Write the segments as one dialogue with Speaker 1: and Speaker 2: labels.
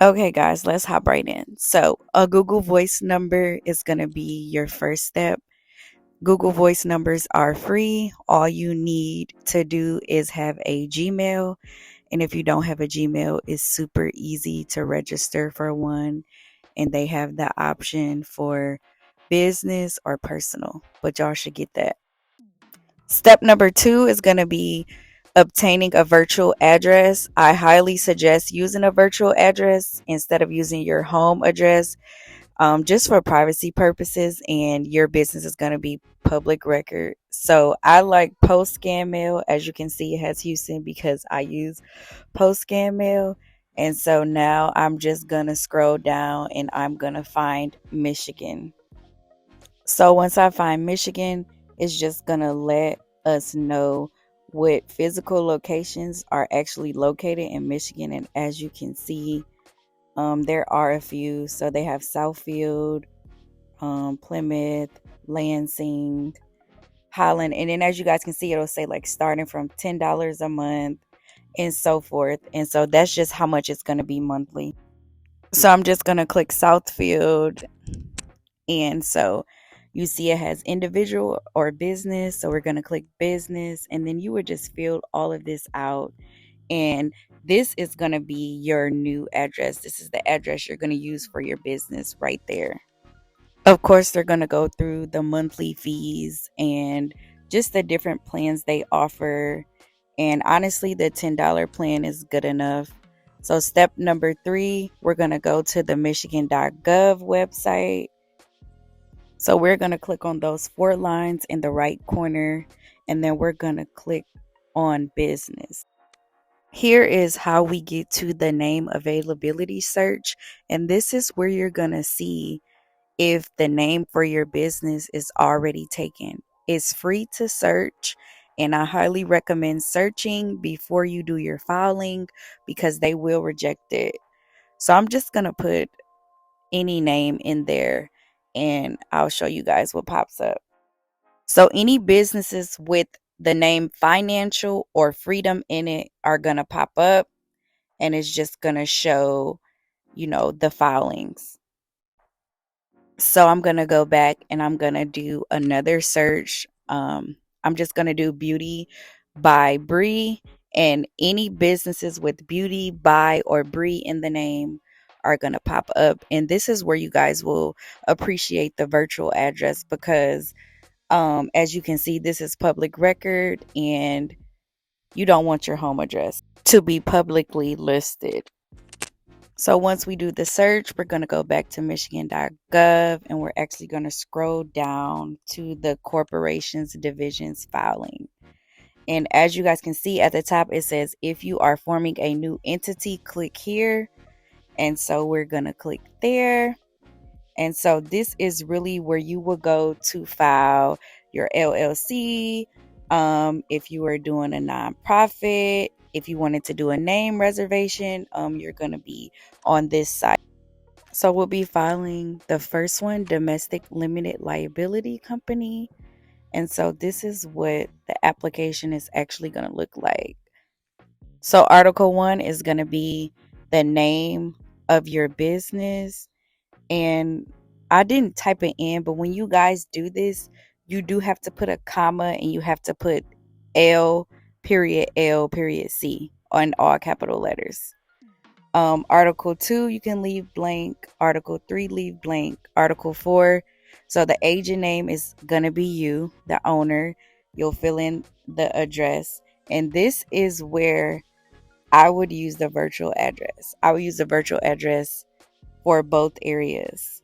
Speaker 1: Okay, guys, let's hop right in. So, a Google Voice number is going to be your first step. Google Voice numbers are free. All you need to do is have a Gmail. And if you don't have a Gmail, it's super easy to register for one. And they have the option for business or personal, but y'all should get that. Step number two is going to be obtaining a virtual address. I highly suggest using a virtual address instead of using your home address, just for privacy purposes, and your business is going to be public record. So I like Post Scan Mail. As you can see, it has Houston because I use Post Scan Mail. And so now I'm just going to scroll down and I'm going to find Michigan. So once I find Michigan, it's just going to let us know what physical locations are actually located in Michigan. And as you can see, there are a few. So they have Southfield, Plymouth, Lansing, Holland. And then as you guys can see, it'll say like starting from $10 a month and so forth. And so that's just how much it's going to be monthly. So I'm just going to click Southfield. And so you see it has individual or business. So we're going to click business, and then you would just fill all of this out. And this is going to be your new address. This is the address you're going to use for your business right there. Of course, they're going to go through the monthly fees and just the different plans they offer. And honestly, the $10 plan is good enough. So, step number three, we're going to go to the Michigan.gov website. So we're going to click on those four lines in the right corner, and then we're going to click on business. Here is how we get to the name availability search. And this is where you're going to see if the name for your business is already taken. It's free to search, and I highly recommend searching before you do your filing because they will reject it. So I'm just going to put any name in there and I'll show you guys what pops up. So any businesses with the name financial or freedom in it are going to pop up, and it's just going to show, the filings. So I'm going to go back and I'm going to do another search. I'm just going to do beauty by Bree, and any businesses with beauty by or Bree in the name are going to pop up. And this is where you guys will appreciate the virtual address because as you can see, this is public record and you don't want your home address to be publicly listed. So once we do the search, we're going to go back to Michigan.gov and we're actually going to scroll down to the corporations divisions filing. And as you guys can see at the top, it says, if you are forming a new entity, click here. And so we're going to click there. And so this is really where you will go to file your LLC. If you are doing a nonprofit, if you wanted to do a name reservation, you're going to be on this site. So we'll be filing the first one, domestic limited liability company. And so this is what the application is actually going to look like. So Article 1 is going to be the name of your business. And I didn't type it in, but when you guys do this, you do have to put a comma and you have to put L period C on all capital letters. Article 2, you can leave blank. Article 3, leave blank. Article 4, so the agent name is going to be you, the owner. You'll fill in the address. And this is where I would use the virtual address. I would use the virtual address for both areas.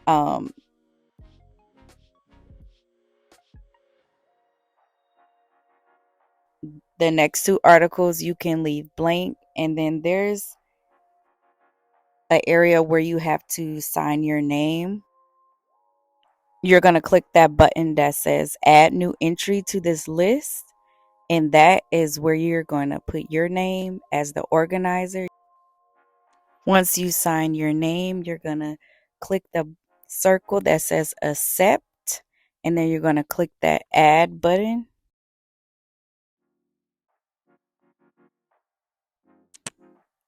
Speaker 1: Um, the next two articles you can leave blank, and then there's an area where you have to sign your name. You're going to click that button that says add new entry to this list, and that is where you're going to put your name as the organizer. Once you sign your name, you're going to click the circle that says accept, and then you're going to click that add button.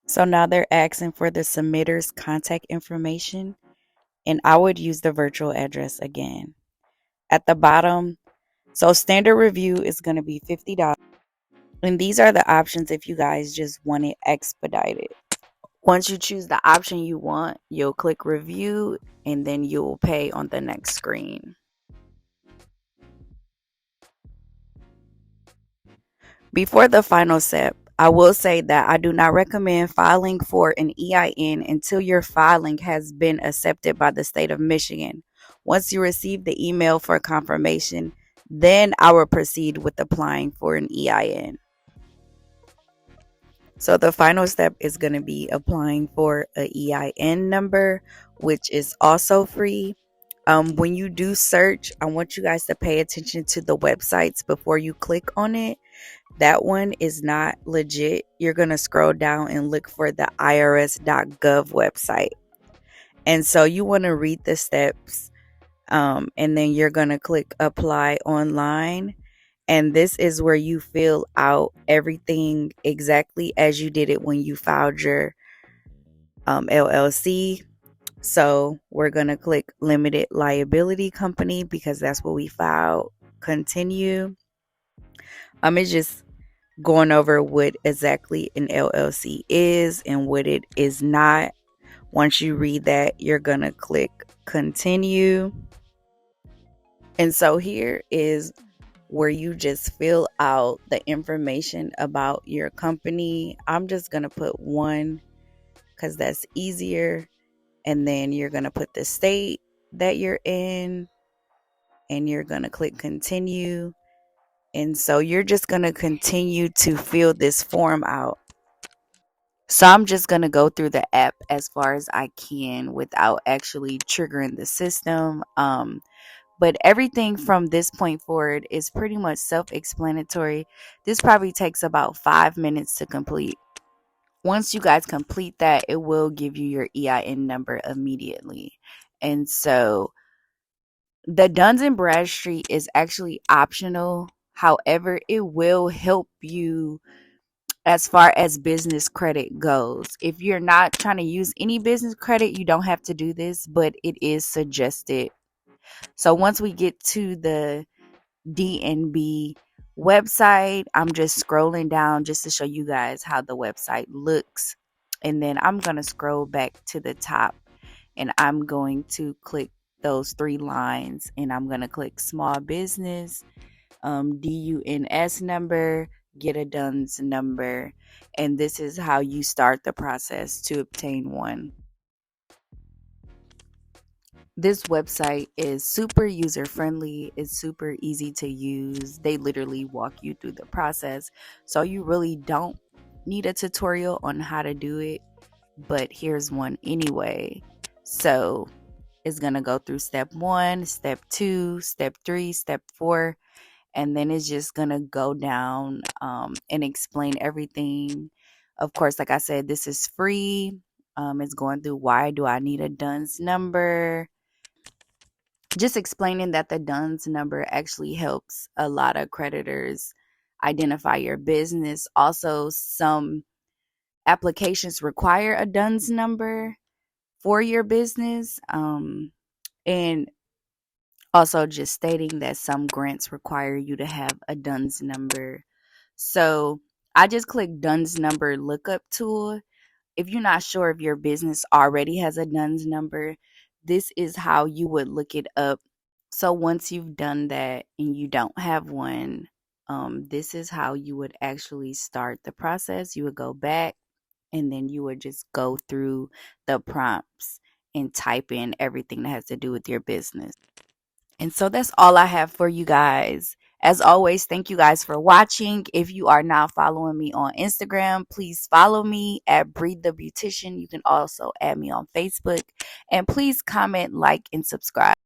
Speaker 1: So now they're asking for the submitter's contact information, and I would use the virtual address again. At the bottom, so standard review is going to be $50. And these are the options if you guys just want it expedited. Once you choose the option you want, you'll click review and then you'll pay on the next screen. Before the final step, I will say that I do not recommend filing for an EIN until your filing has been accepted by the state of Michigan. Once you receive the email for confirmation, then I will proceed with applying for an EIN. So the final step is going to be applying for a EIN number, which is also free. When you do search, I want you guys to pay attention to the websites before you click on it. That one is not legit. You're going to scroll down and look for the IRS.gov website. And so you want to read the steps, and then you're going to click apply online. And this is where you fill out everything exactly as you did it when you filed your LLC. So we're going to click limited liability company because that's what we filed. Continue. It's just going over what exactly an LLC is and what it is not. Once you read that, you're going to click continue. And so here is where you just fill out the information about your company. I'm just going to put one because that's easier. And then you're going to put the state that you're in and you're going to click continue. And so you're just going to continue to fill this form out. So I'm just going to go through the app as far as I can without actually triggering the system. But everything from this point forward is pretty much self-explanatory. This probably takes about 5 minutes to complete. Once you guys complete that, it will give you your EIN number immediately. And so the Duns and Bradstreet is actually optional. However, it will help you as far as business credit goes. If you're not trying to use any business credit, you don't have to do this, but it is suggested. So once we get to the DNB website, I'm just scrolling down just to show you guys how the website looks. And then I'm going to scroll back to the top and I'm going to click those 3 lines and I'm going to click small business, DUNS number, get a DUNS number. And this is how you start the process to obtain one. This website is super user friendly. It's super easy to use. They literally walk you through the process. So you really don't need a tutorial on how to do it, but here's one anyway. So it's going to go through step 1, step 2, step 3, step 4, and then it's just going to go down and explain everything. Of course, like I said, this is free. It's going through why do I need a DUNS number. Just explaining that the DUNS number actually helps a lot of creditors identify your business. Also, some applications require a DUNS number for your business. And also just stating that some grants require you to have a DUNS number. So I just click DUNS number lookup tool. If you're not sure if your business already has a DUNS number, this is how you would look it up. So once you've done that and you don't have one, this is how you would actually start the process. You would go back and then you would just go through the prompts and type in everything that has to do with your business. And so that's all I have for you guys. As always, thank you guys for watching. If you are not following me on Instagram, please follow me at Breathe the Beautician. You can also add me on Facebook. And please comment, like, and subscribe.